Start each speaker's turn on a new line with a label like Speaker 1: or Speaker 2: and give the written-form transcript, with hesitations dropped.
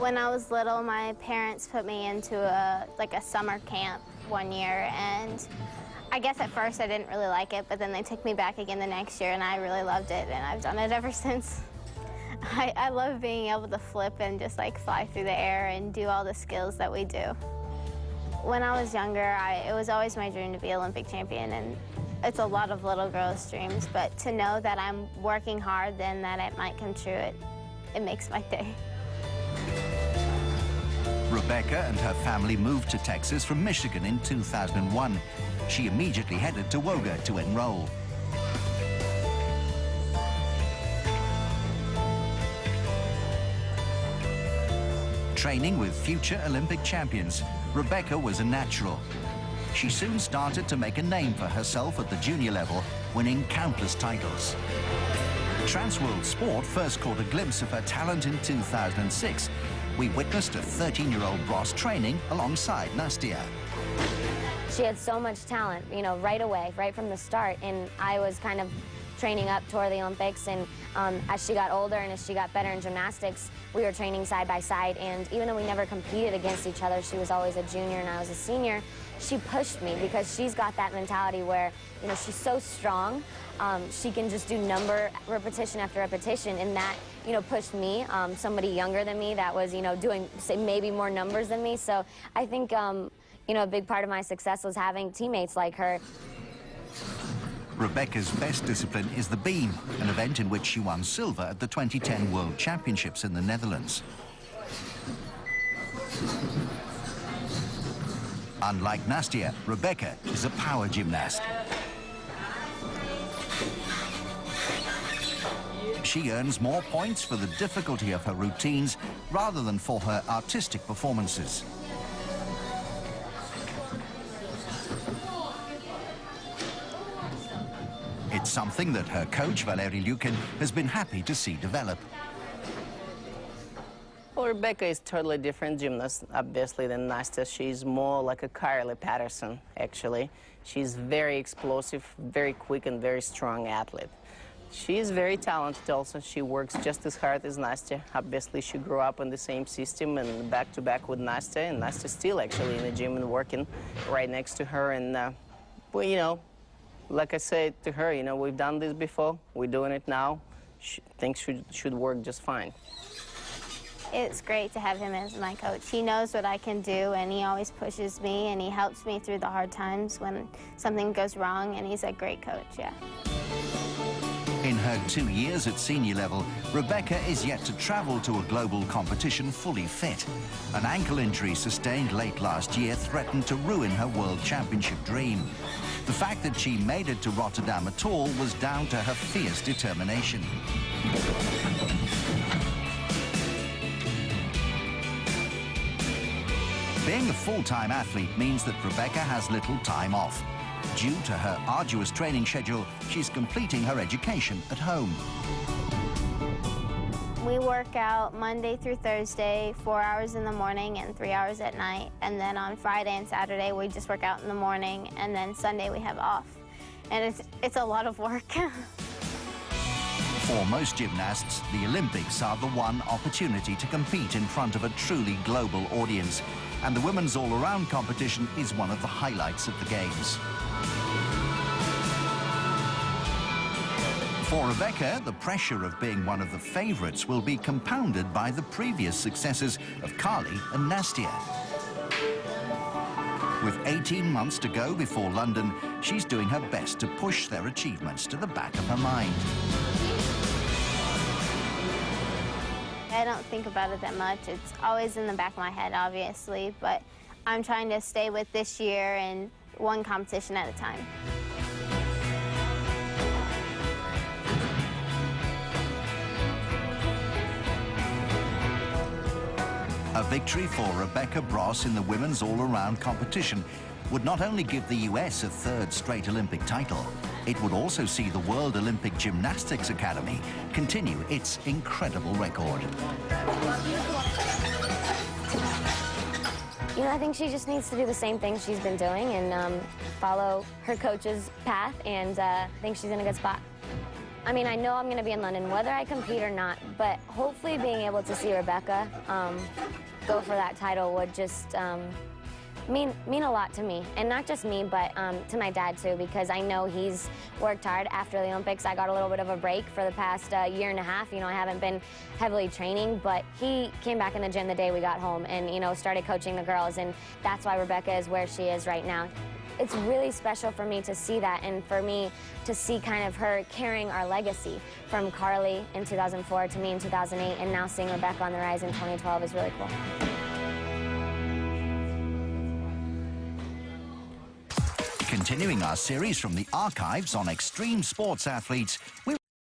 Speaker 1: When I was little, my parents put me into a summer camp one year, and I guess at first I didn't really like it, but then they took me back again the next year, and I really loved it, and I've done it ever since. I love being able to flip and just like fly through the air and do all the skills that we do. When I was younger, it was always my dream to be Olympic champion, and it's a lot of little girls' dreams, but to know that I'm working hard, then that it might come true, it makes my day.
Speaker 2: Rebecca and her family moved to Texas from Michigan in 2001. She immediately headed to Woga to enroll. Training with future Olympic champions, Rebecca was a natural. She soon started to make a name for herself at the junior level, winning countless titles. Transworld Sport first caught a glimpse of her talent in 2006. We witnessed a 13-year-old Bros training alongside Nastia.
Speaker 3: She had so much talent, you know, right away, right from the start, and I was kind of training up toward the Olympics, and as she got older and as she got better in gymnastics, we were training side by side, and even though we never competed against each other, she was always a junior and I was a senior, she pushed me because she's got that mentality where, you know, she's so strong, she can just do repetition after repetition, and that, you know, pushed me, somebody younger than me that was, you know, doing, say, maybe more numbers than me, so I think, you know, a big part of my success was having teammates like her.
Speaker 2: Rebecca's best discipline is the beam, an event in which she won silver at the 2010 World Championships in the Netherlands. Unlike Nastia, Rebecca is a power gymnast. She earns more points for the difficulty of her routines rather than for her artistic performances. It's something that her coach, Nastia Liukin, has been happy to see develop.
Speaker 4: Well, Rebecca is totally different gymnast, obviously, than Nastia. She's more like a Carly Patterson, actually. She's very explosive, very quick, and very strong athlete. She is very talented also. She works just as hard as Nastia. Obviously, she grew up in the same system and back-to-back with Nastia, and Nastia's still actually in the gym and working right next to her. And, well, you know, like I said to her, you know, we've done this before, we're doing it now. Things should work just fine.
Speaker 1: It's great to have him as my coach. He knows what I can do, and he always pushes me, and he helps me through the hard times when something goes wrong, and he's a great coach, yeah.
Speaker 2: In her 2 years at senior level, Rebecca is yet to travel to a global competition fully fit. An ankle injury sustained late last year threatened to ruin her World Championship dream. The fact that she made it to Rotterdam at all was down to her fierce determination. Being a full-time athlete means that Rebecca has little time off. Due to her arduous training schedule, she's completing her education at home.
Speaker 1: We work out Monday through Thursday, 4 hours in the morning and 3 hours at night. And then on Friday and Saturday, we just work out in the morning, and then Sunday we have off. And it's a lot of work.
Speaker 2: For most gymnasts, the Olympics are the one opportunity to compete in front of a truly global audience. And the women's all-around competition is one of the highlights of the Games. For Rebecca, the pressure of being one of the favourites will be compounded by the previous successes of Carly and Nastia. With 18 months to go before London, she's doing her best to push their achievements to the back of her mind.
Speaker 1: I don't think about it that much. It's always in the back of my head, obviously, but I'm trying to stay with this year and one competition at a time.
Speaker 2: A victory for Rebecca Bros in the women's all-around competition would not only give the US a third straight Olympic title, it would also see the World Olympic Gymnastics Academy continue its incredible record.
Speaker 3: You know, I think she just needs to do the same thing she's been doing and follow her coach's path, and I think she's in a good spot. I mean, I know I'm going to be in London, whether I compete or not, but hopefully being able to see Rebecca go for that title would just mean a lot to me. And not just me, but to my dad, too, because I know he's worked hard after the Olympics. I got a little bit of a break for the past year and a half. You know, I haven't been heavily training, but he came back in the gym the day we got home and, you know, started coaching the girls, and that's why Rebecca is where she is right now. It's really special for me to see that, and for me to see kind of her carrying our legacy from Carly in 2004 to me in 2008, and now seeing Rebecca on the rise in 2012 is really cool.
Speaker 2: Continuing our series from the archives on extreme sports athletes,